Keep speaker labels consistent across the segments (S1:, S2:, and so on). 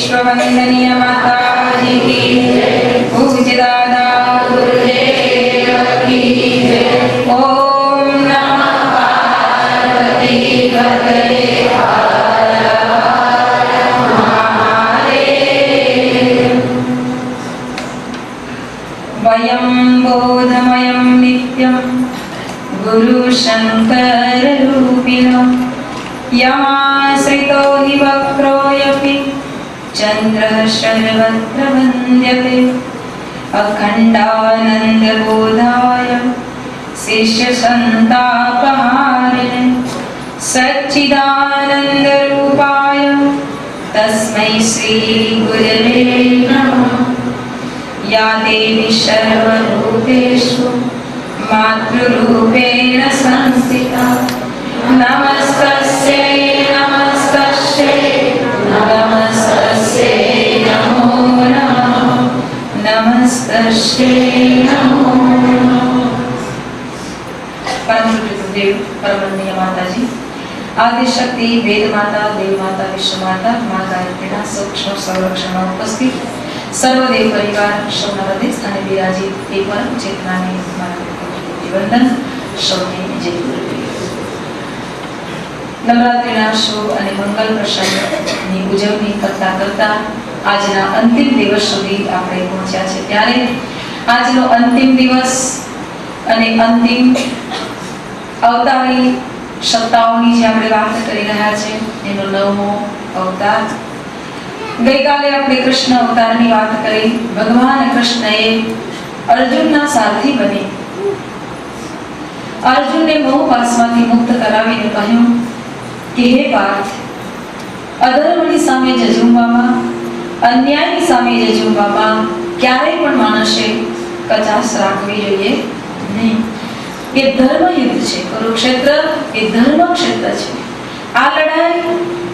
S1: विश्ववंदनीय माताजी की पूज्य दादा गुरुदेव की ओम नमः पार्वती पतये हर हर महादेव। वयं बोधमयं नित्यं गुरु शंकर रूपिणं यमाश्रितो हि वक्रोऽपि चन्द्रः सर्वत्र वन्द्यते अखण्डानन्दबोधाय शिष्यसन्तापहारिणे सच्चिदानन्दरूपाय तस्मै श्रीगुरवे नमः। या देवी सर्वभूतेषु मातृरूपेण संस्थिता नमस्तस्यै नमस्तस्यै नमस्तस्यै नमो नमः नमस्तस्यै नमो नमः। परम गुरुदेव परमवंदनीय माताजी, आदिशक्ति वेद माता, देव माता, विश्व माता, माँ गायत्रीના સૂક્ષ્મ સંરક્ષણમાં ઉપસ્થિત સર્વદેવ પરિવાર સૌના હૃદય સ્થાને બિરાજિત એ પરમ ચેતનાને વંદન સૌને જય ગુરુદેવ। નવરાત્રિના શુભ અને મંગલ પ્રસંગની ઉજવણી કરતા કરતા આજના અંતિમ દિવસ સુધી આપણે પહોંચ્યા છે। ત્યારે આજનો અંતિમ દિવસ અને અંતિમ અવતારી સત્તાઓની જે આપણે વાત કરી રહ્યા છે એનો 9મો અવતાર। ગઈકાલે આપણે કૃષ્ણ અવતારની વાત કરી। ભગવાન કૃષ્ણએ અર્જુનના સારથી બની અર્જુનને મોહપાશમાંથી મુક્ત કરાવીને કહ્યું કે હે પાર્થ, અધર્મની સામે જજુમવામાં, અન્યાયની સામે જજુમવામાં ક્યારેય પણ માણસે કચાશ રાખવી જોઈએ નહીં। એ ધર્મ યુદ્ધ છે, કુરુક્ષેત્ર એ ધર્મ ક્ષેત્ર છે। આ લડાઈ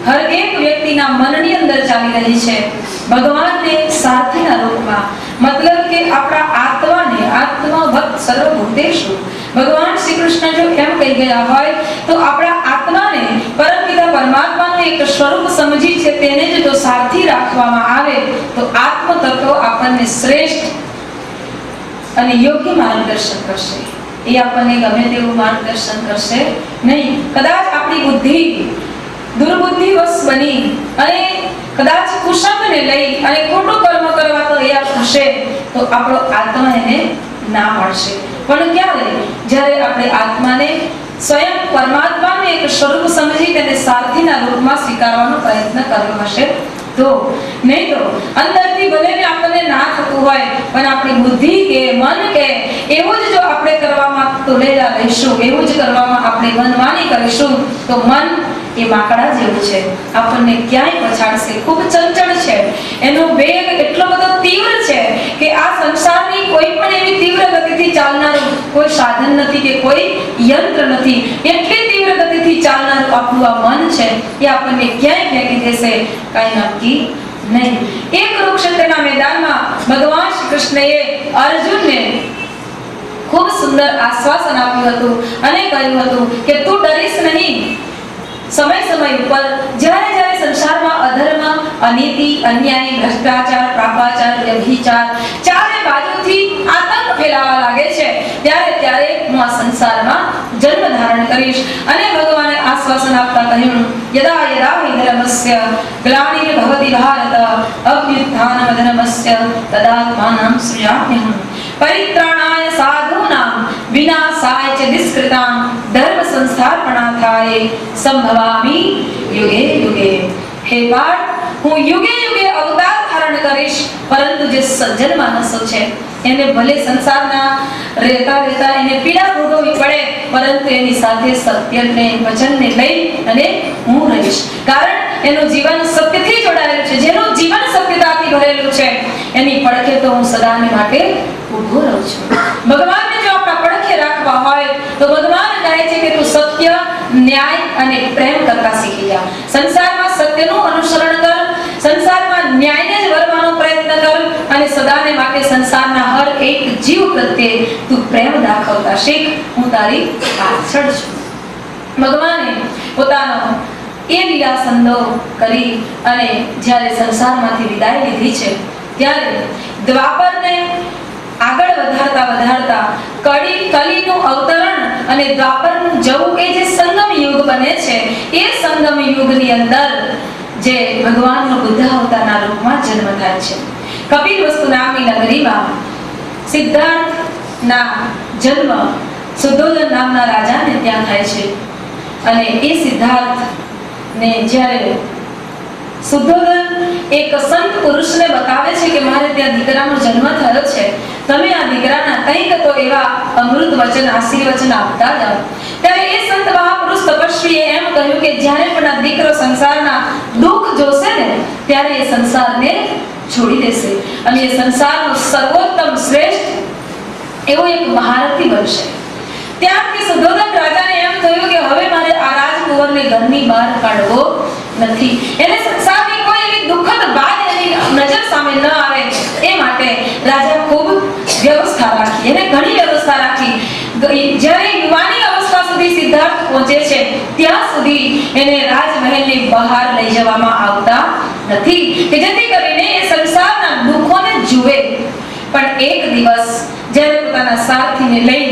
S1: હર એક વ્યક્તિના મનની અંદર ચાલી રહી છે, ભગવાનને સારથીના રૂપમાં। મતલબ કે આપણા આત્માને આત્મવત સર્વભૂતેષુ ભગવાન શ્રી કૃષ્ણ જો એમ કહી ગયા હોય તો આપણા આત્માને પરમપિતા પરમાત્માનું એક સ્વરૂપ સમજી છે તેને જો સારથી રાખવામાં આવે તો આત્મ તત્વ આપણને શ્રેષ્ઠ અને યોગ્ય માર્ગદર્શન કરશે। એ આપણને ગમે તેવું માર્ગદર્શન કરશે નહીં। કદાચ આપણી બુદ્ધિ દુર્બુદ્ધિવશ બની અને કદાચ કુસંગને લઈ અને ખોટું કર્મ કરવા તૈયાર થશે તો આપણો આત્મા એને ના પાડશે। પણ ક્યારે? જ્યારે આપણે આત્માને સ્વયં પરમાત્માનું એક સ્વરૂપ સમજી તેને સારથીના રૂપમાં સ્વીકારવાનો પ્રયત્ન કર્યો હશે તો। નહીં તો અંદરથી ભલે આપણને ના થતું હોય પણ આપણી બુદ્ધિ કે મન કે એવું જ જો આપણે કરવામાં તોલેલા રહીશું, એવું જ કરવામાં આપણે મનમાની કરીશું તો મન એ માકડા જેવું છે, આપણને ક્યાંય પછાડશે। ખૂબ ચંચળ છે, એનો વેગ એટલો બધો તીવ્ર છે કે આ સંસારની કોઈ પણ એવી તીવ્ર ગતિથી ચાલનારું કોઈ સાધન નથી કે કોઈ યંત્ર નથી। એટલી તીવ્ર ગતિથી ચાલનારું આપણું આ મન છે એ આપણને ક્યાંય ફેંકી દેશે કાંઈ નક્કી નહીં। એ કુરુક્ષેત્રના મેદાનમાં ભગવાન શ્રી કૃષ્ણએ અર્જુનને ખૂબ સુંદર આશ્વાસન આપ્યું હતું અને કહ્યું હતું કે તું ડરીશ નહીં। સમય સમય ઉપર જ્યારે જ્યારે સંસારમાં અધર્મ, અનીતિ, અન્યાય, ભ્રષ્ટાચાર, પાપાચાર, વ્યભિચાર ચારે બાજુથી આતંક ફેલાવા લાગે છે ત્યારે ત્યારે હું આ સંસારમાં જન્મ ધારણ કરીશ। અને ભગવાને આશ્વાસન આપતા કહ્યું યદા યદા હિ ધર્મસ્ય ગ્લાનિર્ભવતિ ભારત અભ્યુત્થાનમ ધર્મસ્ય તદાત્માનં સૃજામ્યહં પરિત્રાણાય સાધૂનાં વિનાશાય ચ નિષ્કૃતાં ધર્મ સંસ્થાપનાર્થાય સંભવામિ યુગે યુગે। હે પાર્થ, હું યુગે યુગે અવતાર ધારણ કરીશ, પરંતુ જે સજ્જન માણસો છે એને ભલે સંસારના રહેતા રહેતા એને પીડા ભોગવવી પડે પરંતુ એની સાથે સત્યને વચનને લઈ અને હું રહીશ। કારણ એનું જીવન સત્યથી જોડાયેલું છે, જેનું જીવન સત્યતાથી ભરેલું છે એની પડખે તો હું સદાને માટે ઊભો રહું છું। ભગવાનને જો આપણા પડખે રાખવા હોય તો ભગવાન કહે છે કે તું સત્ય, ન્યાય અને પ્રેમ કરતા શીખી જા। સંસારમાં સત્યનું અનુસરણ કર, સંસારમાં ન્યાયને જ વરવાનો પ્રયત્ન કર અને સદાને માટે સંસારના હર એક જીવ પ્રત્યે તું પ્રેમ દાખવતા શીખ। હું તારી પાછળ છું। ભગવાને પોતાનો એ લીલા સંદો કરી અને જ્યારે સંસારમાંથી વિદાય લીધી છે, ત્યારે દ્વાપરને આગળ વધારતા કલીનું અવતરણ અને દ્વાપરનું જવું, એ જે સંગમ યુગ બને છે, એ સંગમ યુગની અંદર જે ભગવાનનો બુદ્ધ અવતારના રૂપમાં જન્મ થાય છે. કપિલવસ્તુ નામની નગરીમાં સિદ્ધાર્થના જન્મ સુદ્યોધન નામના રાજાને ત્યાં થાય છે. અને એ સિદ્ધાર્થને જ્યારે સુદ્યોધન એક સંત પુરુષને બતાવે છે કે મારે ત્યાં દીકરાનો જન્મ થયો છે, તમે આ દીકરાના કંઈક તો એવા અમૃત વચન, આશીર્વચન આપતા જાઓ. ત્યારે એ સંત મહાપુરુષ તપસ્વીએ એમ કહ્યું કે જ્યારે પણ આ દીકરો સંસારના દુઃખ જોશે ને, ત્યારે એ સંસારને છોડી દેશે અને એ સંસારનો સર્વોત્તમ શ્રેષ્ઠ એવો એક મહારથી બનશે. ત્યારથી સુદ્યોધન રાજાને એમ થયું કે હવે મારે આ રાજકુંવરને ઘરની બહાર કાઢવો નથી. એને સંસારની કોઈ એવી દુઃખદ બાદ એની નજર સામે ન આવે એ માટે રાજા ખૂબ વ્યવસ્થા રાખી, એને ઘણી વ્યવસ્થા રાખી. જ્યારે યુવાની અવસ્થા સુધી સિદ્ધાર્થ પહોંચે છે, ત્યાં સુધી એને રાજમહેલની બહાર લઈ જવામાં આવતા નથી કે જેથી કરીને એ સંસારના દુઃખોને જુએ. પણ એક દિવસ જ્યારે પોતાના સારથીને લઈ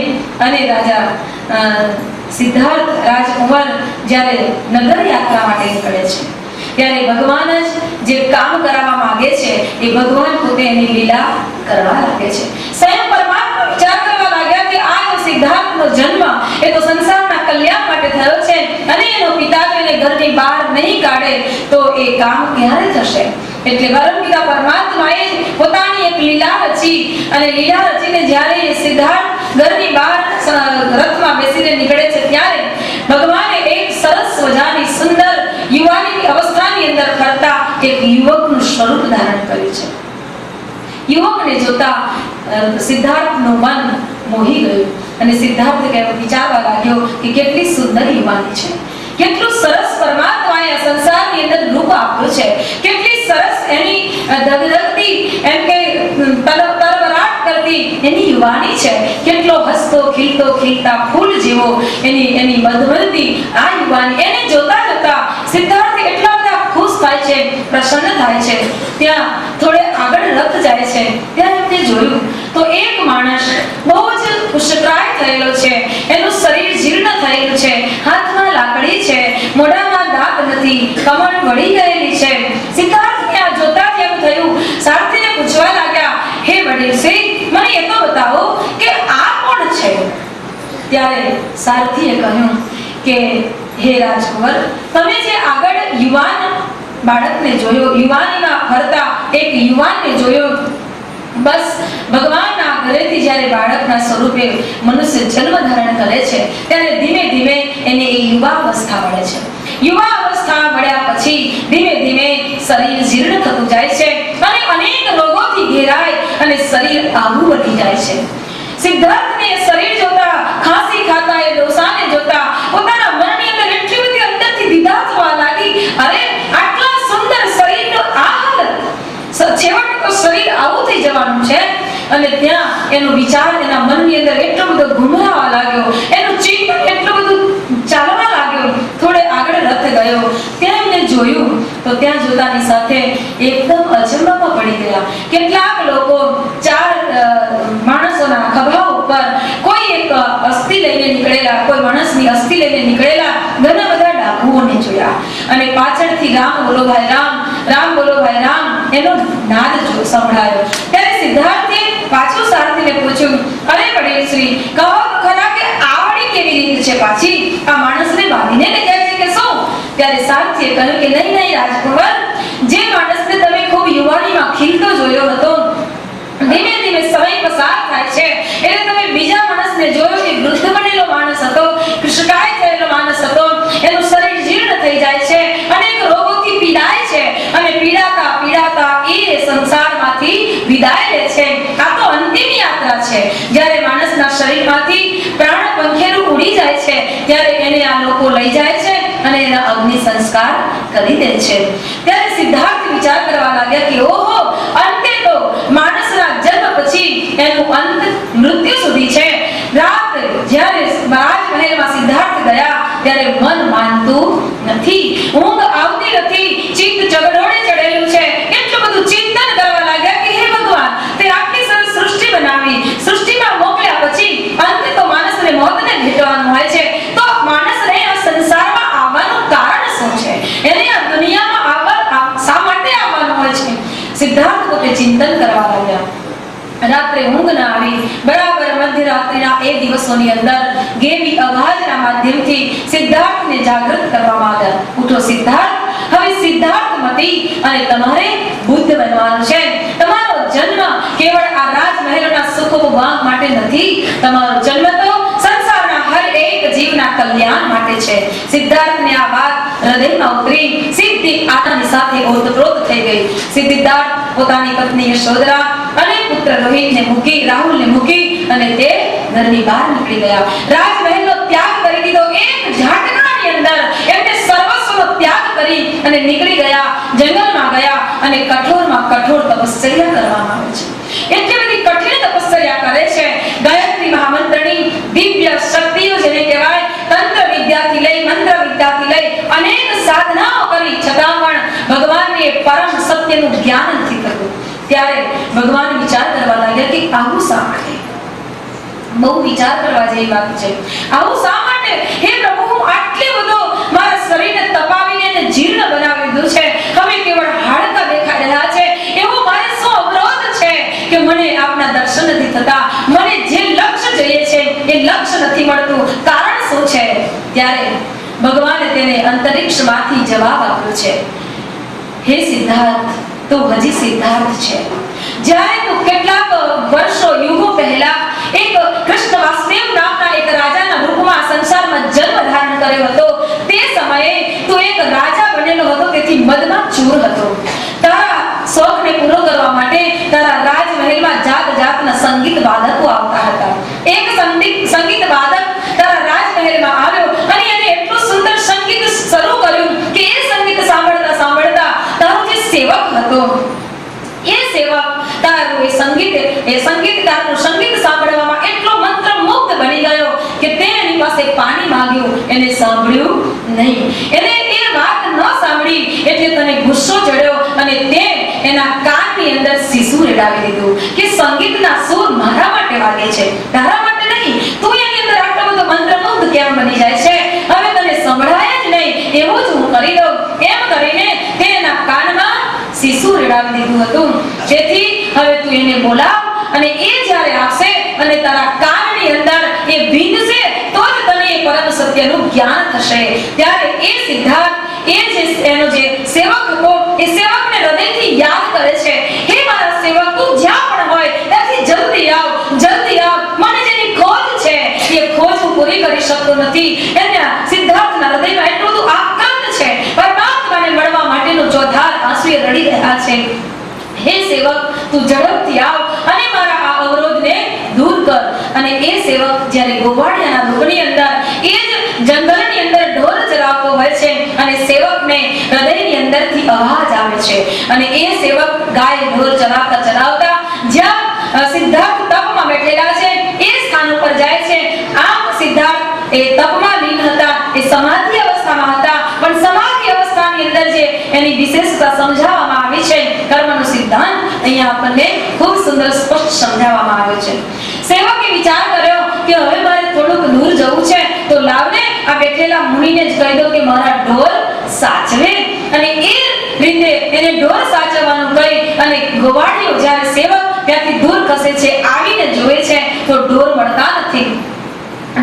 S1: અને રાજા સિદ્ધાર્થ રાજકુંવર જ્યારે નગર યાત્રા માટે નીકળે છે, ત્યારે ભગવાન જ જે કામ કરાવવા માંગે છે એ ભગવાન પોતે એની લીલા કરવા લાગે છે. સ્વયં પરમાત્મા વિચાર કરવા લાગ્યા કે આ જો સિદ્ધાર્થનો જન્મ એ તો સંસારના કલ્યાણ માટે થયો છે અને એનો પિતા જો એને ઘરની બહાર નહીં કાઢે તો એ કામ ક્યારે થશે. એટલે પરમપિતા પરમાત્માએ પોતાની એક લીલા રચી અને લીલા રચીને જ્યારે એ સિદ્ધાર્થ ઘરની બહાર રથમાં બેસીને નીકળે છે, ત્યારે ભગવાને એક સરસ મજાની સુંદર યુવાનીની અવસ્થાની અંદર ફરતા એક યુવકનું સ્વરૂપ ધારણ કર્યું છે. યુવકને જોતા સિદ્ધાર્થનું મન મોહી ગયું અને સિદ્ધાર્થ વિચારવા લાગ્યો કે કેટલી સુંદર યુવાની છે, કેટલું સરસ પરમાત્માએ આ સંસારની અંદર રૂપ આપ્યું છે, કેટલી સરસ એની ધગધગતી એમ કે તરવરાટ કરતી એની યુવાની છે, કેટલો હસતો ખીલતો ખીલતા ફૂલ જેવો એની મધમલતી આ યુવાની. એને જોતા જોતા સિદ્ધાર્થ એટલા બધા ખુશ થાય છે, પ્રસન્ન થાય છે. ત્યાં થોડે આગળ રથ જાય છે, ત્યાં એમને જોયું તો એક માણસ બહુ જ ઉષ્કરાય થયેલો છે, એનું શરીર જીર્ણ થયેલું છે, હાથમાં લાકડી છે, મોઢામાં દાંત નથી, કમર વળી ગયેલી છે. સિદ્ધાર્થને આ જોતા જ એમ થયું, સારથીને પૂછવા લાગ્યા, હે વડીલશ્રી, મને એ તો બતાવો કે આ કોણ છે. ત્યારે સારથીએ કહ્યું કે હે રાજકુંવર, તમે જે આગળ યુવાન બાળકને જોયો, યુવાનીમાં ફરતા એક યુવાનને જોયો, બસ ભગવાનના ઘરેથી જ્યારે બાળકના સ્વરૂપે મનુષ્ય જન્મ ધારણ કરે છે, ત્યારે ધીમે ધીમે એને એ યુવા અવસ્થા મળે છે. યુવા અવસ્થા મળ્યા પછી ધીમે ધીમે શરીર જીર્ણ થતું જાય છે અને અનેક રોગોથી ઘેરાય અને શરીર આવું બની જાય છે. સિદ્ધાર્થને શરીર જોતા, ખાંસી ખાતા એ ડોસાને જોતા પોતાના મનની અંદર એટલી બધી અંદરથી દીદા થવા લાગી, અરે આટલા સુંદર શરીરનો આ હાલત, છેવટે તો શરીર આવું થઈ જવાનું છે. અને ત્યાં એનો વિચાર એના મનની અંદર એટલો બધો ઘૂમરાવા લાગ્યો, એનું ચિંતન એટલું બધું ચાલવા લાગ્યો. થોડે આગળ રથ ગયો, ત્યાં એમને જોયું તો ત્યાં જોતાની સાથે એકદમ અચંબામાં પડી ગયા. કેટલાક લોકો ચાર માણસોના ખભા ઉપર કોઈ એક અસ્થિ લઈને નીકળેલા, કોઈ માણસની અસ્થિ લઈને નીકળેલા ઘણા બધા ડાકુઓને જોયા અને પાછળથી રામ બોલો ભાઈ રામ, રામ બોલો ભાઈ રામ એનો નાદ સંભળાયો. ત્યારે સિદ્ધાર્થે પાછું સારથીને પૂછ્યું, અરે વડીલશ્રી, કહો તો ખરા કે આ વળી કેવી રીતે છે, પાછી આ માણસને બાંધીને લઈ જાય છે કે શું? ત્યારે સારથીએ કહ્યું કે નહીં નહીં રાજકુંવર, જે માણસને તમે ખૂબ યુવાનીમાં ખીલતો જોયો હતો, ધીમે ધીમે સમય પસાર થાય છે એટલે તમે બીજા માણસને જોયો કે વૃદ્ધ બનેલો માણસ હતો, કૃષ્ણકાય થયેલો માણસ હતો, એનું શરીર જીર્ણ થઈ જાય છે, અનેક રોગોથી પીડાય છે અને પીડાતા પીડાતા એ સંસારમાંથી વિદાય લે છે. આ તો અંતિમ યાત્રા છે. જ્યારે માણસના શરીરમાંથી પ્રાણ પંખેરું ઉડી જાય છે, ત્યારે એને આ લોકો લઈ જાય છે અને એના અગ્નિ સંસ્કાર કરી દે છે. ત્યારે સિદ્ધાર્થ વિચાર કરવા લાગ્યા કે ઓહો, અંતે તો માણસના જન્મ પછી એનું અંત મૃત્યુ સુધી છે. રાત જ્યારે રાજમહેલમાં સિદ્ધાર્થ ગયા ત્યારે મન માનતું નથી. હું ચિંતન કરવા લાગ્યા. રાત્રે ઊંઘ ના આવી. બરાબર મધ્યરાત્રિના એ દિવસોની અંદર ગેવી અવાજના માધ્યમથી સિદ્ધાર્થને જાગૃત કરવામાં આવ્યા. ઉઠો સિદ્ધાર્થ, હવે સિદ્ધાર્થ મતી અને તમારે બુદ્ધ બનવાનું છે. તમારો જન્મ કેવળ આ રાજમહેલના સુખ ભોગ માટે નથી. તમારો જન્મ તો સંસારના હર એક જીવના કલ્યાણ માટે છે. સિદ્ધાર્થને આ વાત હૃદયમાં ઉતરી સીધી આત્માની સાથે ઓતપ્રોત થઈ ગઈ. સિદ્ધાર્થ પોતાની પત્ની યશોદરા અને પુત્ર રોહિતને મૂકી, રાહુલને મૂકી અને તે ઘરની બહાર નીકળી ગયા. રાજમહેલનો ત્યાગ કરી દીધો. એક ઝાટકાની અંદર એમને સર્વસ્વનો ત્યાગ કરી અને નીકળી ગયા, જંગલમાં ગયા અને કઠોરમાં કઠોર તપશ્ચર્યા કરવામાં આવે છે. એટલી બધી કઠિન તપશ્ચર્યા કરે છે. ગાયત્રી મહામંત્રની દિવ્ય શક્તિઓ જેને કહેવાય, તંત્ર વિદ્યાથી લઈ મંત્ર વિદ્યાથી લઈ અનેક સાધનાઓ કરી છતાં પણ ભગવાનને પરમ સત્યનું જ્ઞાન નથી થતું. ત્યારે ભગવાન વિચાર કરવા લાગ્યા કે આવું શા માટે? બહુ વિચાર કરવા જેવી વાત છે. આવું શા માટે? હે પ્રભુ, હું આટલી બધો મારા શરીરને તપાવીને અને જીર્ણ બનાવી દીધું છે, હવે કેવળ હાડકા દેખાઈ રહ્યા છે. એવો મારે શું અવરોધ છે કે મને આપના દર્શન નથી થતા? મને જે લક્ષ્ય જોઈએ છે એ લક્ષ્ય નથી મળતું. કારણ શું છે? ત્યારે ભગવાને તેને અંતરિક્ષમાંથી જવાબ આપ્યો છે. હે સિદ્ધાર્થ, તો હજી સિદ્ધાર્થ છે. જ્યારે તું કેટલાક વર્ષો યુગો પહેલા એક કૃષ્ણ વાસુદેવ નામના એક રાજાના રૂપમાં સંસારમાં જન્મ ધારણ કર્યો હતો, તે સમયે તું એક રાજા બનેલો હતો, તેથી મદમાં ચૂર હતો. તારા શોખને પૂરો કરવા માટે તારા રાજમહેલમાં જાત જાતના સંગીત વાદકો આવતા હતા. એક સંગીત વાદક તારા રાજમહેલમાં આવ્યો અને એને એટલું સુંદર સંગીત શરૂ કર્યું કે એ સંગીત સાંભળતા સાંભળતા તારો જે સેવક હતો, એ સેવક તારું એ સંગીતકારનું સંગીત સાંભળવામાં એટલો મંત્રમુગ્ધ બની ગયો કે તે એની પાસે પાણી માંગ્યું, એને સાંભળ્યું નહીં. એને એ વાત ન સાંભળી એટલે તને ગુસ્સો ચડ્યો અને તે એના કાનની અંદર સીસું રેડાવી દીધું કે સંગીતના સૂર મારા માટે વાગે છે, તારા માટે નહીં. તું એની અંદર આટલો બધો મંત્રમુગ્ધ કેમ બની જાય છે? હવે તને સંભળાય જ નહીં, એવું જ હું કરી દઉં. એમ કરીને તે એના કાનમાં સીસું રેડાવી દીધું હતું. જેથી હવે તું એને બોલાવ અને એ જ્યારે આવશે અને તારા કાનની અંદર એ ભીંજશે તો જ તને એ પરમ સત્યનું જ્ઞાન થશે. ત્યારે એ સિદ્ધાર્થ, એ જે એનો જે સેવક હતો, એ સેવકને હૃદયથી યાદ કરે છે. હે મારા સેવક, તું જ્યાં પણ હોય ત્યાંથી જલ્દી આવ, જલ્દી આવ. મને જેની ખોજ છે એ ખોજ હું પૂરી કરી શકતો નથી. એના સિદ્ધાર્થના હૃદયમાં એટલું બધું આક્રંદ છે, પરમાત્માને મળવા માટેનો ચોધાર આંસુએ રડી રહ્યા છે. હે સેવક, તું ઝડપથી આવ અને મારા આ અવરોધને દૂર કર. અને એ સેવક જ્યારે ગોવાળિયાના લોકની અંદર એ જ જંગલની અંદર ઢોર ચરાવતો હોય છે અને સેવકને હૃદયની અંદરથી અવાજ આવે છે અને એ સેવક ગાય ઢોર ચરાવતા ચરાવતા જ્યાં સિદ્ધાર્થ તપમાં બેઠેલા છે એ સ્થાન ઉપર જાય છે. આમ સિદ્ધાર્થ એ તપમાં લીન હતા, એ સમાધિ અવસ્થામાં હતા, પણ સમાધિ અવસ્થાની અંદર જે એની વિશેષતા સમજાવવામાં આવી છે, કર્મનો સિદ્ધાંત અહીંયા આપણને ખૂબ સુંદર સ્પષ્ટ સમજાવવામાં આવ્યો છે. સેવકે વિચાર કર્યો કે હવે મારે થોડુંક દૂર જવું છે, તો લાવને આ બેઠેલા મુનિને જ કહી દો કે મારા ઢોર સાચવે. અને એ રીતે એને ઢોર સાચવવાનું કહી અને ગોવાળીઓ જ્યારે સેવક ત્યાંથી દૂર ખસે છે, આવીને જોવે છે તો ઢોર મળતા નથી.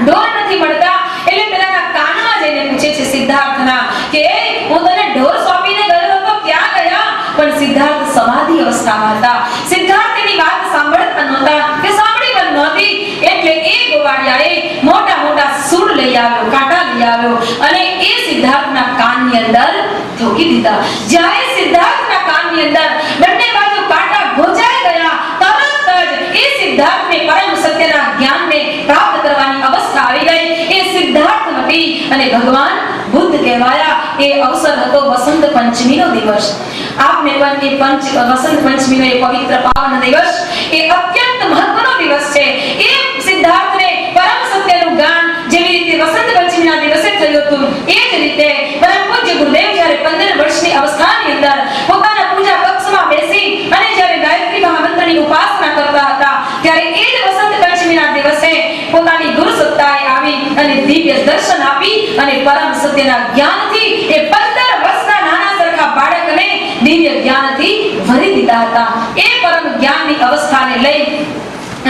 S1: ઢોર નથી મળતા એટલે પેલાના કાનમાં જઈને પૂછે છે સિદ્ધાર્થના કે હું તને ઢોર સોંપીને ગયો હતો, ક્યાં ગયા? પણ સિદ્ધાર્થ સમાધિ અવસ્થામાં હતા. સિદ્ધાર્થની વાત સાંભળતા નહોતા કે સાંભળી પણ નહોતી. એટલે એ ગોવાળિયાએ મોટા મોટા સૂર લઈ આવ્યો, કાંટા લઈ આવ્યો અને એ સિદ્ધાર્થના કાનની અંદર ઠોકી દીધા. જ્યારે સિદ્ધાર્થના કાનની અંદર બંને બાજુ કાંટા ભોજાઈ ગયા, તરત જ એ સિદ્ધાર્થને પરમ સત્યના જ્ઞાનને પ્રાપ્ત કરવાની અવસ્થા આવી ગઈ. એ સિદ્ધાર્થ મટી અને ભગવાન બુદ્ધ કહેવાયા. એ અવસર હતો વસંત પંચમીનો દિવસ. આપને પણ એ વસંત પંચમીનો એ પવિત્ર પાવન દિવસ એ અત્યંત મહત્વનો દિવસ છે. એ સિદ્ધાર્થને પરમ સત્યનું જ્ઞાન જેવી રીતે વસંત પંચમીના દિવસે થયું હતું, એ જ રીતે પરમ પૂજ્ય ગુરુદેવ જ્યારે 15 વર્ષની અવસ્થાની અંદર પોતાના પૂજા કક્ષમાં બેસી અને જ્યારે ગાયત્રી મહામંત્રની ઉપાસના કરતા હતા, ત્યારે એ જ વસંત પંચમીના દિવસે પોતાની ગુરુ સત્તાએ આવી અને દિવ્ય દર્શન આપી અને પરમ સત્યના જ્ઞાનથી એ 15 વર્ષના નાના સરખા બાળકને દિવ્ય જ્ઞાનથી ભરી દીધા હતા. એ પરમ જ્ઞાનની અવસ્થાને લઈ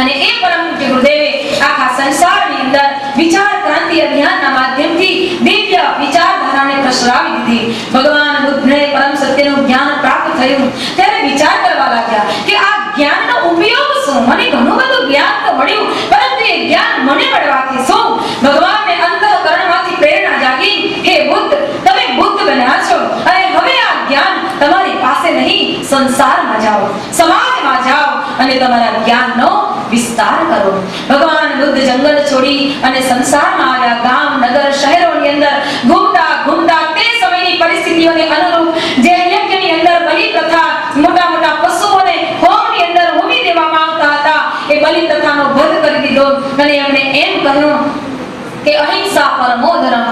S1: અને એ પરમ પૂજ્ય ગુરુદેવે આખા સંસારની અંદર વિચાર ક્રાંતિ અભિયાનના માધ્યમથી દિવ્ય વિચારધારાને પ્રસરાવી દીધી. ભગવાન બુદ્ધને પરમ સત્યનું જ્ઞાન પ્રાપ્ત થયું ત્યારે વિચાર કરવા લાગ્યા કે આ જ્ઞાનનો ઉપયોગ શું? મને ઘણું બધું જ્ઞાન તો મળ્યું, પરંતુ એ જ્ઞાન મને મળવાથી શું? ભગવાનને અંતઃકરણમાંથી પ્રેરણા જાગી, હે બુદ્ધ, તમે બુદ્ધ બન્યા છો અને હવે આ જ્ઞાન તમારી પાસે નહીં, સંસારમાં જાઓ, સમાજમાં જાઓ અને તમારા જ્ઞાનનો વિસ્તાર કરો. ભગવાન બુદ્ધ જંગલ છોડી અને સંસારમાં આવ્યા. ગામ, નગર, શહેરોની અંદર ઘૂમતા તે સમયની પરિસ્થિતિઓને અનુરૂપ જે યજ્ઞની અંદર બલિ પ્રથા, મોટા મોટા પશુઓને હોમની અંદર હોમી દેવામાં આવતા હતા, એ બલિ પ્રથાનો વધ કરી દીધો અને એમણે એમ કહ્યું કે અહિંસા પરમો ધર્મ,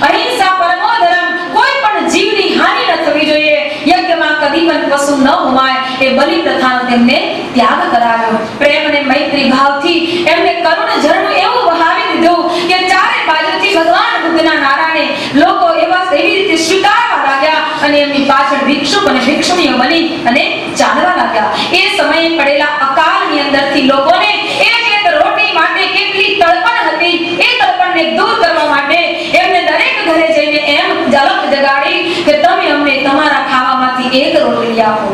S1: અહિંસા પરમો ધર્મ. કોઈ પણ જીવની હાનિ ન થવી જોઈએ. યજ્ઞમાં કદી પણ પશુ ન હોમાય, એ બલિ પ્રથાનો તેમને ત્યાગ કરાવ્યો. પ્રેમ અને મૈત્રી ભાવથી એમને કરુણ ઝરણું એવું વહાવી દીધું કે ચારે બાજુથી ભગવાન બુદ્ધના નારાને લોકો એવી રીતે સ્વીકારવા લાગ્યા અને એમની પાછળ ભિક્ષુક અને ભિક્ષુણીઓ બની અને ચાલવા લાગ્યા. એ સમયે પડેલા અકાળની અંદરથી લોકોને એક રોટી માટે કેટલી તડપણ હતી, એ તડપણને દૂર કરવા માટે એમને દરેક ઘરે જઈને એમ ઝલક જગાડી કે તમે અમને તમારા ખાવામાંથી એક રોટલી આપો.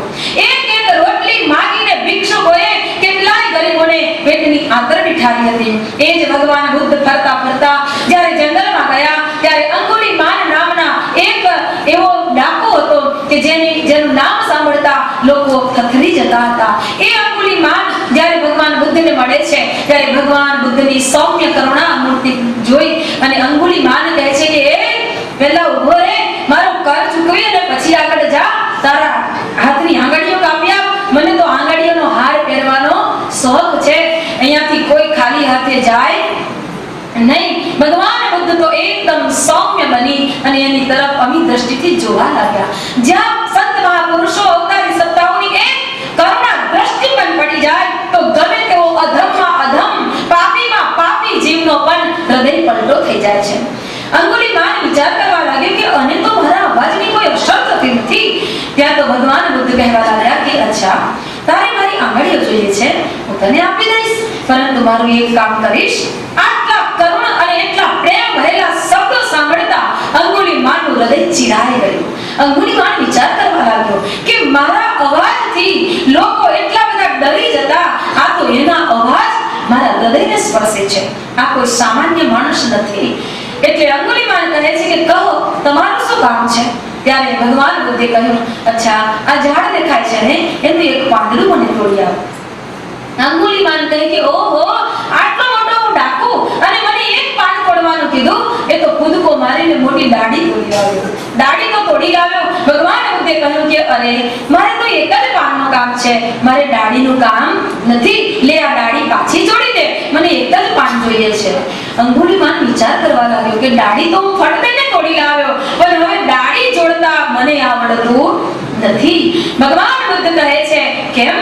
S1: એક રોટલી માંગીને ભિક્ષુકોએ કેટલાય ગરીબોને પેટની આંતર બિઠાવી હતી. એ જ ભગવાન બુદ્ધ ફરતા જ્યારે જંગલમાં ગયા ત્યારે અંગુલિમાન નામના એક એવો ડાકુ હતો કે જેનું નામ સાંભળતા લોકો થથરી જતા હતા. એ અંગુલિમાન જ્યારે ભગવાન બુદ્ધને મળે છે ત્યારે ભગવાન બુદ્ધની સૌમ્ય કરુણા મૂર્તિ જોઈ અને અંગુલિમાન કહે છે કે એ પહેલા ઉભો રહે, મારું કર ચૂકવી અને પછી આગળ જા, તારા હાથની આંગળીઓ કાપી આપ, મને તો આંગળીઓનો હાર પહેરવાનો શોખ છે, અહીંયાથી કોઈ ખાલી હાથે જાય નહીં. ભગવાન બુદ્ધ તો એકદમ સૌમ્ય બની અને એની તરફ અમી દ્રષ્ટિથી જોવા લાગ્યા. જ્યાં સંત મહાપુરુષો અવતારી સત્તાઓની એક કરુણા દ્રષ્ટિ પણ પડી જાય તો ગમે તેવો અધમમાં અધમ, પાપીમાં પાપી જીવનો પણ હૃદય પલટો થઈ જાય છે. અંગુલિમાન વિચાર કરવા લાગ્યો કે અને તો મારા અવાજની કોઈ અસર થતી નથી. ત્યાં તો ભગવાન બુદ્ધ કહેવા લાગ્યા કે અચ્છા, તારે મારી આંગળીઓ જોઈએ છે, હું તને આપી દઈશ, પરંતુ મારું એક કામ કરીશ. આટલા કરુણ અને એટલા પ્રેમ ભરેલા શબ્દો સાંભળતા અંગુલિમાનનું હૃદય ચીરાઈ ગયું. અંગુલિમાન વિચાર કરવા લાગ્યો કે મારા અવાજથી લોકો એટલા બધા ડરી જતા, આ તો એના અવાજ મારા હૃદયને સ્પર્શે છે, આ કોઈ સામાન્ય માણસ નથી. એટલે અંગુલિમાન કહે છે કે કહો, તમારું શું કામ છે? ત્યારે ભગવાન બુદ્ધે કહ્યું, અચ્છા, આ ઝાડ દેખાય છે ને, એનું એક પાંદડું મને તોડી આવો. અંગુલિમાન કહે કે ઓહો, આટલો મોટો હું ડાકુ અને મને એક પાન તોડવાનું કીધું, એ તો કૂદકો મારીને મોટી દાઢી તોડી આવ્યો. દાઢી તો તોડી આવ્યો. ભગવાન બુદ્ધે કહ્યું કે અરે, મારે તો એક જ પાનનું કામ છે, મારે દાઢીનું કામ નથી. લે આ દાઢી પાછી જોડી દે, મને એક જ પાન જોઈએ છે. અંગુલિમાન વિચાર કરવા લાગ્યો કે દાઢી તો હું ફટદઈને તોડી લાવ્યો, પણ હવે દાઢી જોડતા મને આવડતું નથી. ભગવાન બુદ્ધ કહે છે કેમ?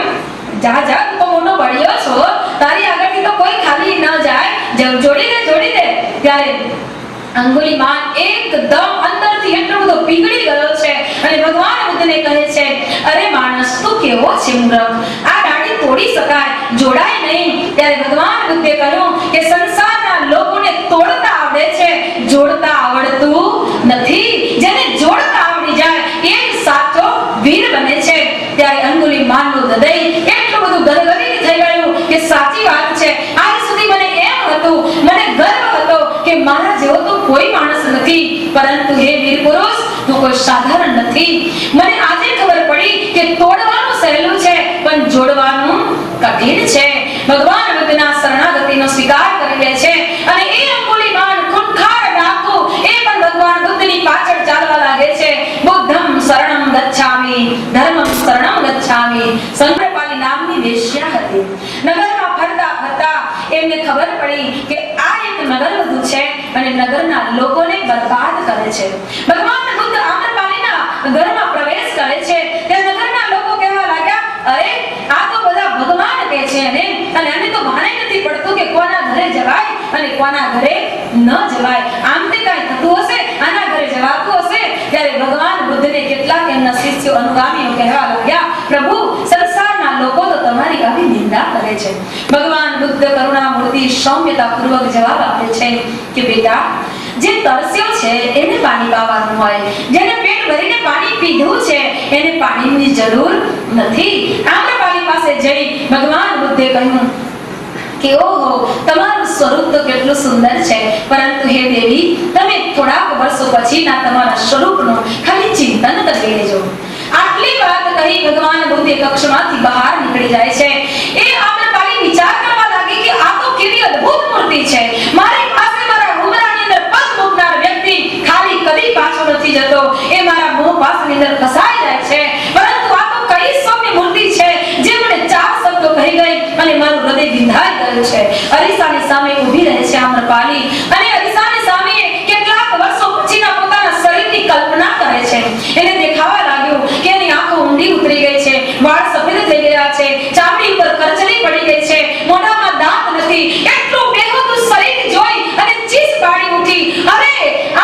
S1: જા જા, તું તો મોટો બળિયો છો, તારી આગળથી તો કોઈ ખાલી ન જાય, જોડી દે. ત્યારે અંગુલિમાન એકદમ અંદરથી એટલો બધો પીગળી ગયો છે અને ભગવાન બુદ્ધને કહે છે, અરે માણસ, તું કેવો છે મૂર્ખ, આ દાઢી તોડી શકાય, જોડાય નહીં. ત્યારે ભગવાન બુદ્ધે કહ્યું કે સંસારના લોકોને તોડતા આવડે છે, જોડતા આવડતું નથી. જેને જોડતા આવડી જાય એ જ સાચો વીર બને છે. ત્યારે અંગુલિમાનનું હૃદય એટલું બધું ગદગદિત થઈ ગયું કે સાચી વાત છે, આજ સુધી મને એમ હતું, મને ગર્વ હતો કે મારા જેવો તો કોઈ માણસ નથી, પરંતુ હે વીર પુરુષ, તું કોઈ સાધારણ નથી. મને આજે ખબર પડી કે તોડવાનું સહેલું છે પણ જોડવાનું કઠિન છે. ભગવાન બુદ્ધના શરણાગતિનો સ્વીકાર કરી લે છે અને એ અંગુલિમાન ખૂંખાર ડાકુ એ પણ ભગવાન બુદ્ધની પાછળ ચાલવા લાગે છે. બુદ્ધમ શરણમ ગચ્છામિ, ધર્મમ શરણમ ગચ્છામિ. સંપ્રપાલી નામની વેશ્યા હતી. નગરમાં ફરતા એમને ખબર પડી કે આ એક નગરવધુ છે અને નગરના લોકોને બરબાદ કરે છે. ભગવાન બુદ્ધ આમ્રપાલીના ઘરમાં પ્રવેશ કરે છે ત્યારે નગરના લોકો કહેવા લાગ્યા, અરે આ તો બધા ભગવાન કહે છે અને આને તો ભાણે નથી પડતું કે કોના ઘરે જવાય અને કોના ઘરે ન જવાય. આમ તે કાંઈ થતું હશે, આના ઘરે જવાતું હશે. ત્યારે ભગવાન બુદ્ધને કેટલાક એમના શિષ્યો અનુગામીઓ કહેવા લાગ્યા, પ્રભુ, સંસારના લોકો તો તમારી આવી નિંદા કરે છે. ભગવાન બુદ્ધ કરુણા મૂર્તિ સૌમ્યતા પૂર્વક જવાબ આપે છે કે બેટા, જે તરસ્યો છે એને પાણી પાવાનું હોય, જેને પેટ ભરીને પાણી પીધું છે એને પાણીની જરૂર નથી. આમ્રપાલી પાસે જઈ ભગવાન બુદ્ધે કહ્યું કે ઓહો, તમારું સ્વરૂપ તો કેટલું સુંદર છે, પરંતુ હે દેવી, તમે થોડાક વર્ષો પછીના તમારા સ્વરૂપનું ખાલી ચિંતન કરી લેજો. આટલી વાત કહી ભગવાન બુદ્ધ કક્ષમાંથી બહાર નીકળી જાય છે. એ આમ્રપાલી વિચાર કરવા લાગી કે આ તો કેવી અદ્ભુત મૂર્તિ છે. મારી પાસે મારા ઉમરાની અંદર પગ મૂકનાર વ્યક્તિ ખાલી કદી પાછો નથી જતો, એ મારા મોહ પાસની અંદર ફસાઈ જાય છે. પરંતુ આ તો કઈ સૌની મૂર્તિ છે જે મને ચાર શબ્દો કહી ગઈ અને મારું હૃદય વિંધાઈ ગયું છે. અરીસાની સામે ઊભી રહે છે આમ્રપાલી, અને અરીસાની સામે કેટલાક વર્ષો પછીના પોતાના શરીરની કલ્પના કરે છે. એને દેખાવા લાગ્યું કે એની આંખો ઊંડી ઉતરી ગઈ છે, વાળ સફેદ થઈ ગયા છે, ચામડી ઉપર કરચલી પડી ગઈ છે, મોઢામાં દાંત નથી. એટલું બેહુદું શરીર જોઈ અને ચીસ પાડી ઉઠી, અરે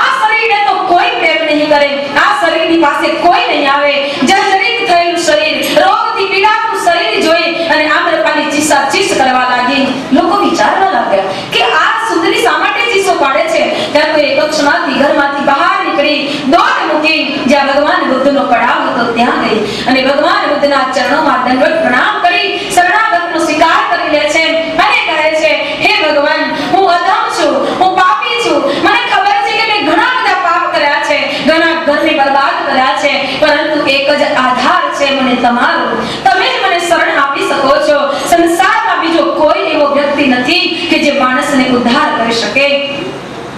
S1: આ શરીરને તો કોઈ પ્રેમ નહીં કરે, આ શરીરની પાસે કોઈ નહીં આવે. જર્જરિત થયેલું શરીર, રોગથી પીડાતું શરીર જોઈ અને આમ્રપાલી ચીસ કરવા લાગી. લોકો વિચારવા લાગ્યા કે આ સુંદરી શા માટે ચીસો પાડે છે. ત્યાં તો એક કક્ષમાંથી ઘરમાંથી બહાર નીકળી દોડ મૂકી જ્યાં ભગવાન બુદ્ધનો પડાવ હતો ત્યાં ગઈ અને ભગવાન બુદ્ધના ચરણોમાં દંડવત પ્રણામ કરી શરણાગતનો સ્વીકાર કરી લે છે અને કહે છે, હે ભગવાન, હું અધમ છું, હું પાપી છું. મને ખબર છે કે મેં ઘણા બધા પાપ કર્યા છે, ઘણા ઘરને બરબાદ કર્યા છે, પરંતુ એક જ આધાર છે મને તમારો. તમે જ મને શરણ આપી શકો છો. સંસારમાં બીજો કોઈ એવો વ્યક્તિ નથી કે જે માણસને ઉદ્ધાર કરી શકે.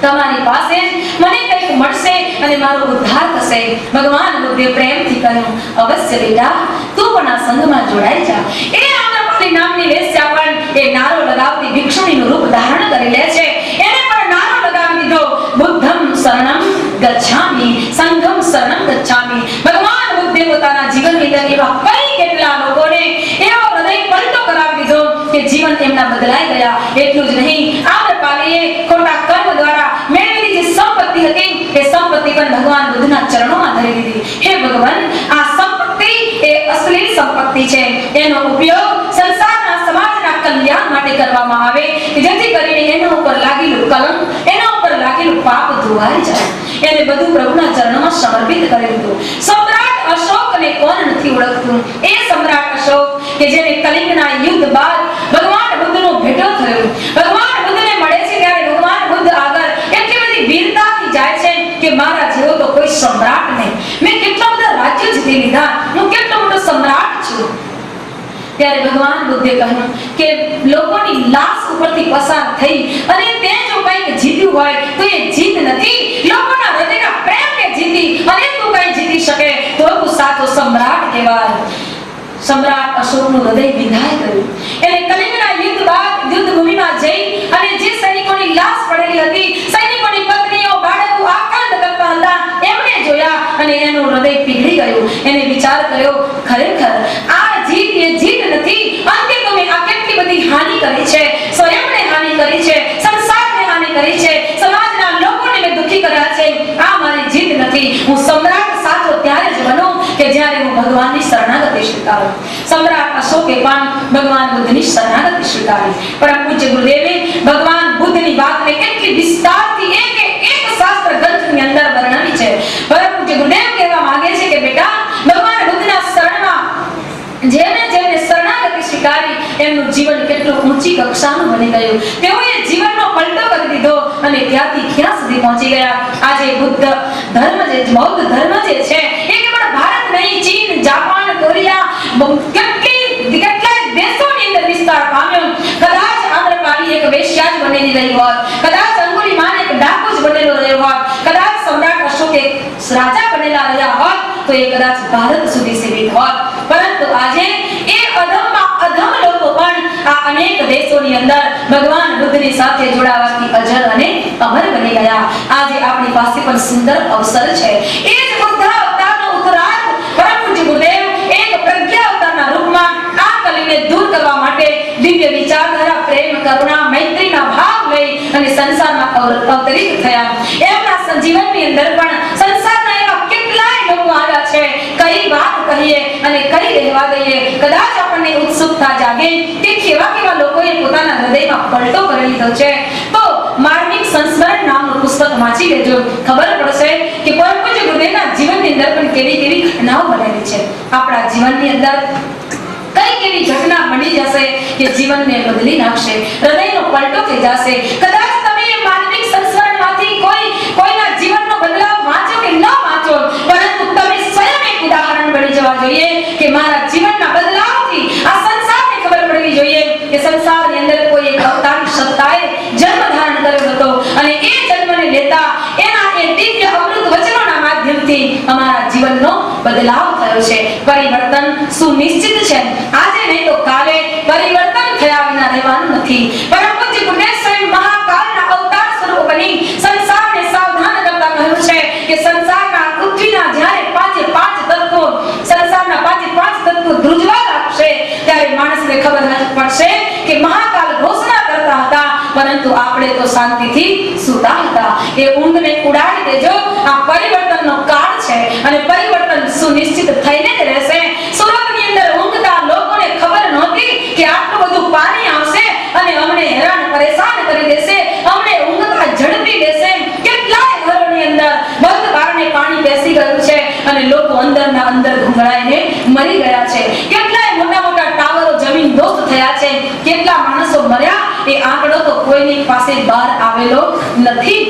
S1: તમારી પાસે મને કંઈક મળશે અને મારો ઉદ્ધાર થશે. ભગવાન બુદ્ધે પ્રેમથી કહ્યું, અવશ્ય બેટા, તું પણ આ સંઘમાં જોડાઈ જા. એ આમ્રપાલી નામની વેશ્યા પણ એ નારો લગાવતી ભિક્ષુણીનું રૂપ ધારણ કરી લે છે. એને પણ નારો લગાવી દીધો, બુદ્ધમ શરણમ ગચ્છામિ, સંઘમ શરણમ ગચ્છામિ. ભગવાન બુદ્ધે પોતાના જીવનની અંદર એવા કઈ કેટલા લોકોને એવો હૃદય પલટો કરાવી દીધો કે જીવન એમના બદલાઈ ગયા. એટલું જ નહીં, આમ્રપાલીએ ખોટા કર્મ દ્વારા મેળવેલી જે સંપત્તિ હતી એ સંપત્તિ પણ ભગવાન બુદ્ધના ચરણોમાં ધરી દીધી. હે ભગવાન, આ સંપત્તિ એ અશ્લીલ સંપત્તિ છે. એનો ઉપયોગ સંસારના સમાજના કલ્યાણ માટે કરવામાં આવે જેથી કરીને એના ઉપર લાગેલું કલંક, એના ઉપર લાગેલું પાપ ધોવાઈ જાય. એને બધું પ્રભુના ચરણોમાં સમર્પિત કરી દીધું. સમ્રાટ અશોકને કોણ નથી ઓળખતું? એ સમ્રાટ અશોક કે જેને કલિંગના યુદ્ધ બાદ ભગવાન બુદ્ધનો ભેટો થયો. ભગવાન બુદ્ધને મળે છે ત્યારે ભગવાન બુદ્ધ આગળ એટલી બધી વીરતાથી જાય છે કે મારા જેવો તો કોઈ સમ્રાટ નહીં. મેં કેટલા બધા રાજ્યો જીતી લીધા, હું કેટલો મોટો સમ્રાટ છું. ત્યારે ભગવાન બુદ્ધે કહ્યું કે લોકોની લાશ ઉપરથી પસાર થઈ અને તે જો કંઈક જીત્યું હોય તો એ જીત નથી, લોકોના હૃદયના પ્રેમને જીતી અને તું કંઈ જીતી શકે તો તું સાચો સમ્રાટ કહેવાય. સમ્રાટ અશોકનું હૃદય વિંધાઈ ગયું. એને કલિંગના યુદ્ધ બાદ યુદ્ધ ભૂમિમાં જઈ અને જે સૈનિકોની લાશ પડેલી હતી, સૈનિકોની પત્નીઓ, બાળકો આકાંત કરતા હતા, એમને જોયા અને એનું હૃદય પીગળી ગયું. એને વિચાર કર્યો, ખરેખર આ જીત એ જીત નથી. અંતે તો મેં આ કેટલી બધી હાનિ કરી છે, સ્વયંને હાનિ કરી છે, સંસારને હાનિ કરી છે, સમાજના લોકોને મેં દુખી કર્યા છે. આ મારી જીત નથી. હું સમ્રાટ સાચો ત્યારે જ બનું કે જ્યારે હું ભગવાનની શરણાગતિ સ્વીકારું. સમ્રાટ અશોકે પણ ભગવાન બુદ્ધની શરણાગતિ સ્વીકારી. પરમ પૂજ્ય ગુરુદેવે ભગવાન બુદ્ધની વાતને કેટલી વિસ્તારથી એક શાસ્ત્ર ગ્રંથની અંદર વર્ણવી છે. પરમ પૂજ્ય ગુરુદેવ કહેવા માંગે છે કે બેટા, ભગવાન બુદ્ધના શરણમાં જેને શરણાગતિ સ્વીકારી એમનું જીવન કેટલું ઊંચી કક્ષાનું બની ગયું. તેઓએ જીવનનો પલટો કરી દીધો અને ત્યાંથી ક્યાં સુધી પહોંચી ગયા. આજે બુદ્ધ ધર્મ જે બૌદ્ધ ધર્મ જે છે એ કેવળ ભારત નહીં, ચીન, જાપાન, કોરિયા કેટલાય દેશોની અંદર વિસ્તાર પામ્યો. કદાચ આમ્રપાલી એક વેશ્યા જ બનેલી રહી હોત, કદાચ અંગુલિમાલ એક ડાકુ જ બનેલો રહ્યો હોત, કદાચ સમ્રાટ અશોક એક રાજા બનેલા રહ્યા હોત તો એ કદાચ ભારત સુધી સીમિત હોત. પરંતુ આજે એ અધમ લોકો પણ આ અનેક દેશોની અંદર ભગવાન બુદ્ધની સાથે જોડાવાથી અજર અને અમર બની ગયા. આજે આપણી પાસે પણ સુંદર અવસર છે. એ જ બુદ્ધ અવતારનો ઉત્તરાર્ધ પરમ પૂજ્ય ગુરુદેવ એક પ્રજ્ઞા અવતારના રૂપમાં આ કલીને દૂર કરવા માટે દિવ્ય વિચારધારા, પ્રેમ, કરુણા, મૈત્રીના ભાવ લઈ અને સંસારમાં અવતરિત થયા. એમના જીવનની અંદર પણ સંસારના એવા કેટલાય લોકો આવ્યા છે કદાચ આપણને ઉત્સુકતા જાગે કે કેવા લોકોએ પોતાના હૃદયમાં પલટો કરી લીધો છે, તો માર્મિક સંસ્મરણ નામનું પુસ્તક વાંચી લેજો. ખબર પડશે કે પરમ પૂજ્ય ગુરુદેવના જીવનની અંદર પણ કેવી ઘટનાઓ બનેલી છે. આપણા જીવનની અંદર કઈ કેવી ઘટના બની જશે કે જીવનને બદલી નાખશે, હૃદયનો પલટો થઈ જશે. કદાચ તમે માનવિક સંસ્મરણમાંથી કોઈના જીવનનો બદલાવ વાંચો કે ન વાંચો, પરંતુ તમે સ્વયં એક ઉદાહરણ બની જવા જોઈએ કે મારા જીવનના બદલાવથી આ સંસારને ખબર પડવી જોઈએ કે સંસારની અંદર કોઈ એક અવતારી સત્તાએ જન્મ ધારણ કર્યો હતો અને એ જન્મને લેતા એના એ દિવ્ય અમૃત વચનોના માધ્યમથી અમારા જીવનનો બદલાવ થયો છે. પરિવર્તન સુનિશ્ચિત છે. આજે નહીં તો કાલે પરિવર્તન થયા વિના રહેવાનું નથી. પરમ પૂજ્ય ગુરુદેવ સ્વયં મહાકાળના અવતાર સ્વરૂપ બની સંસારને સાવધાન કરતા કહ્યું છે કે સંસારના પૃથ્વીના જ્યારે પાંચ તત્વો સંસારના પાંચ તત્વો ધ્રુજવા લાગશે ત્યારે માણસને ખબર પડશે કે મહાકાલ ઘોષણા કરતા હતા, પરંતુ આપણે તો શાંતિથી સૂતા હતા. એ ઊંઘને ઉડાડી દેજો. આ પરિવર્તનનો કાળ છે અને પરિવર્તન સુનિશ્ચિત થઈને જ રહેશે. સુરતની અંદર ઊંઘતા લોકોને ખબર નહોતી કે આટલું બધું પાણી આવશે અને અમને હેરાન પરેશાન કરી દેશે, અમને ઊંઘતા ઝડપી દેશે. કેટલાય ઘરોની અંદર બંધ બારણે પાણી બેસી ગયું છે અને લોકો અંદરના અંદર ઘૂંઘળાઈને મરી ગયા છે. કેટલાય મોટા ટાવરો જમીનદોસ્ત થયા છે. કેટલા માણસો મર્યા એ આંકડો તો કોઈની પાસે બહાર આવેલો નથી.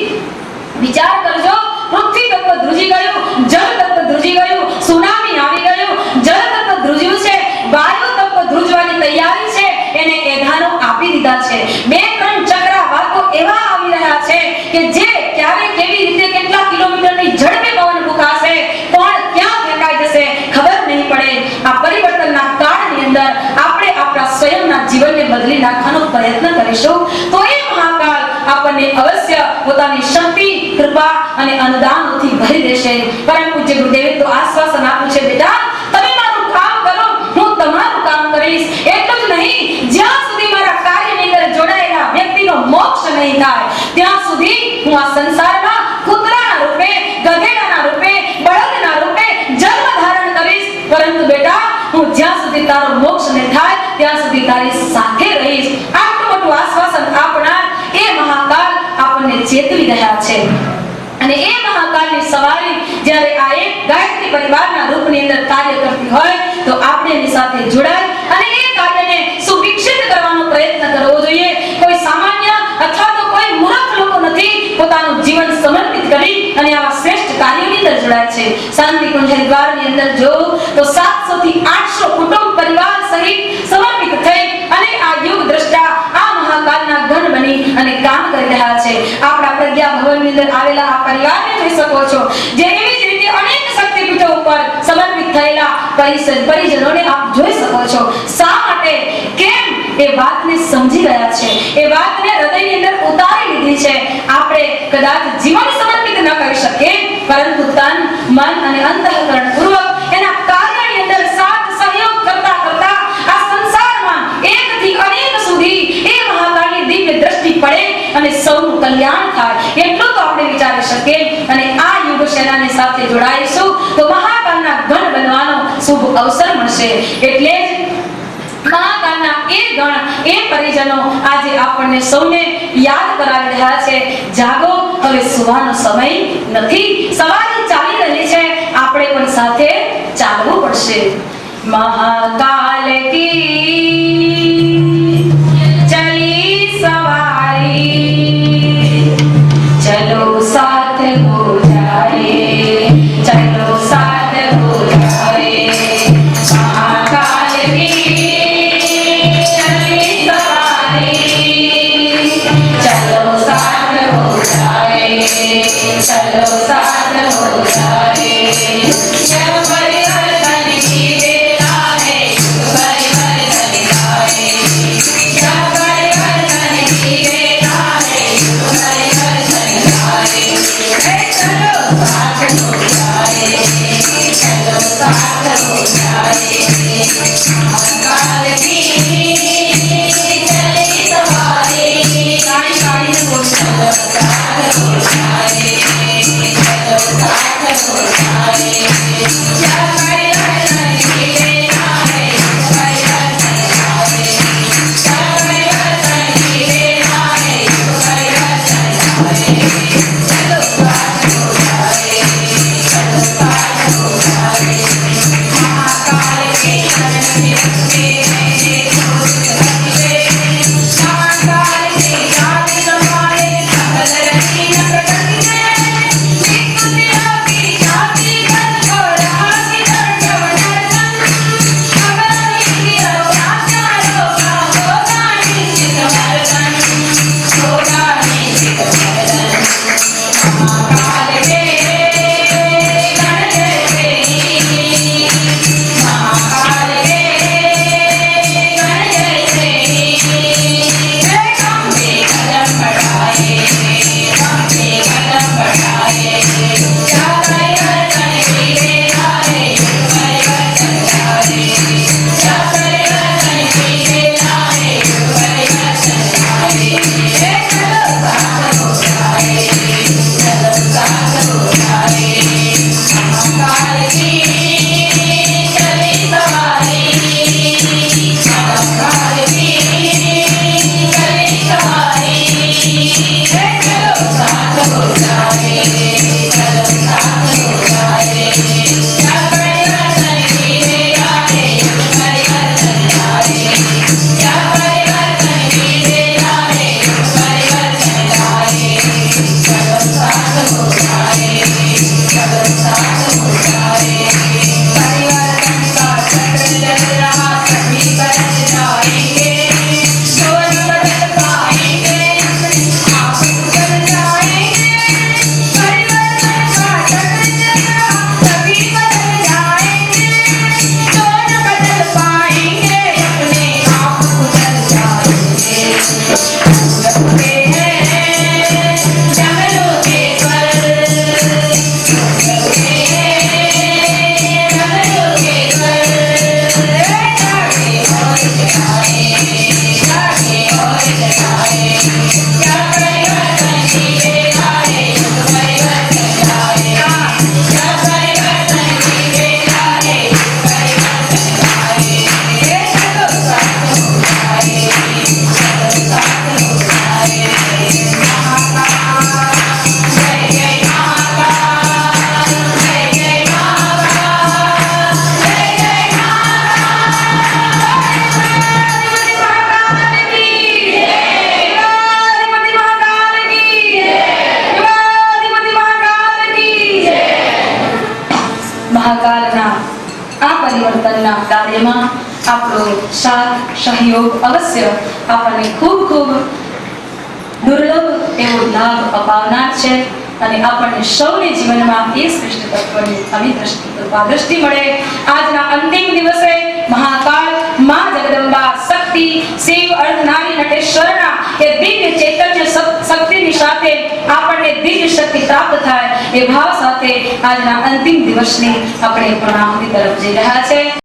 S1: વિચાર કરજો, પૃથ્વી તત્વ ધ્રુજી ગયું, જળ તત્વ ધ્રુજી ગયું, સુનામી આવી ગયું, જળ તત્વ ધ્રુજ્યું છે, વાયુ તત્વ ધ્રુજવાની તૈયારી છે, એને એધાનો આપી દીધા છે. 2-3 ચક્રવાતો એવા આવી રહ્યા છે કે જે ક્યારે કેવી રીતે કેટલા કિલોમીટરની ઝડપે પવન ફૂંકાશે, કોણ ક્યાં ફેંકાઈ જશે ખબર નહીં પડે. આ પરિવર્તનના કાળની અંદર આપણે આપણા સ્વયંના જીવનને બદલી નાખવાનો પ્રયત્ન કરીશું તો એ મહાકાળ આપણને અવશ્ય પોતાની શક્તિ, કૃપા અને અનુદાનોથી ભરી દેશે. પરમ પૂજ્ય ગુરુદેવે તો આશ્વાસન આપ્યું છે, બેટા તમે મારું કામ કરો, હું તમારું કામ કરીશ. એટલું જ નહીં, જ્યાં સુધી મારા કાર્યની અંદર જોડાયેલા વ્યક્તિનો મોક્ષ નહીં થાય ત્યાં સુધી હું આ સંસારમાં કૂતરાના રૂપે, ગધેડાના રૂપે, બળદના રૂપે જન્મ ધારણ કરીશ, પરંતુ બેટા હું જ્યાં સુધી તારો મોક્ષ ન થાય ત્યાં સુધી તારી સાથે રહીશ. આટલું મોટું આશ્વાસન આપનાર એ મહાકાળ આપણને ચેતવી રહ્યા છે. અને એ મહાકાળની સવારી જ્યારે આ એક ગાયત્રી પરિવારના રૂપની અંદર કાર્ય કરતી હોય તો આપણે એની સાથે જોડાય અને એ કાર્યને સુવિકસિત કરવાનો પ્રયત્ન કરવો જોઈએ. કોઈ સામાન્ય અથવા તો કોઈ મૂર્ખ લોકો નથી પોતાનું જીવન સમર્પિત કરી અને આવા શ્રેષ્ઠ કાર્યોની અંદર જોડાય છે. શાંતિ કુંજ હરિદ્વારની અંદર જો તો 700 થી 800 કુટુંબ પરિવાર સહિત સમર્પિત થઈ અને આ યુગ દ્રષ્ટા આ મહાકાળના ગણ બની અને કામ કરી રહ્યા છે. આપણા પ્રજ્ઞા ભવનની અંદર આવેલા આ પરિવારને જોઈ શકો છો, જે એવી જ રીતે અનેક શક્તિપીઠો ઉપર સમર્પિત થયેલા પરિજનોને આપ જોઈ શકો છો. શા માટે? કેમ? એ વાતને સમજી રહ્યા છે, એ વાતને હૃદયની અંદર ઉતારી લીધી છે. આપણે કદાચ જીવન સમર્પિત ન કરી શકીએ, પરંતુ તન, મન અને અંતઃકરણ પૂર્વક એના કાર્યની અંદર સાથ સહયોગ કરતા કરતા આ સંસારમાં એકથી અનેક સુધી એ મહાકાળની દિવ્ય દ્રષ્ટિ પડે અને સૌનું કલ્યાણ થાય એટલું તો આપણે વિચારી શકીએ. અને આ યુગ સેનાની સાથે જોડાઈશું તો મહાકાળના ગણ બનવાનો શુભ અવસર મળશે. એટલે જ મહાકાળના એ ગણ, એ પરિજનો આજે આપણને સૌને યાદ કરાવી રહ્યા છે. જાગો, હવે સુવાનો સમય નથી. સવારી ચાલી રહી છે, આપણે પણ સાથે ચાલવું પડશે. મહાકાલ કી ચલી સવારી, ચલો સાથ હો જાએ, ચલો સાથ હો જાએ. મહાકાલ કી ચલી સવારી, ચલો સાથ હો જાए, ચલો સાથ હો જાए. મહાકાલના આ પરિવર્તનના કાર્યમાં આપણો સાથ સહયોગ અવશ્ય આપણને ખૂબ ખૂબ દુર્લભ એવો લાભ અપાવનાર છે અને આપણને સૌને જીવનમાં એ શ્રેષ્ઠ તત્વની આવી દ્રષ્ટિ મળે. આજના અંતિમ દિવસે મહાકાળ માં જગદંબા શક્તિ શિવ અર્ધનારી નટેશ્વરના એ દિવ્ય ચૈતન્ય શક્તિની સાથે આપણને દિવ્ય શક્તિ પ્રાપ્ત થાય એ ભાવ સાથે આજના અંતિમ દિવસની આપણે પૂર્ણાહુતિ તરફ જઈ રહ્યા છે.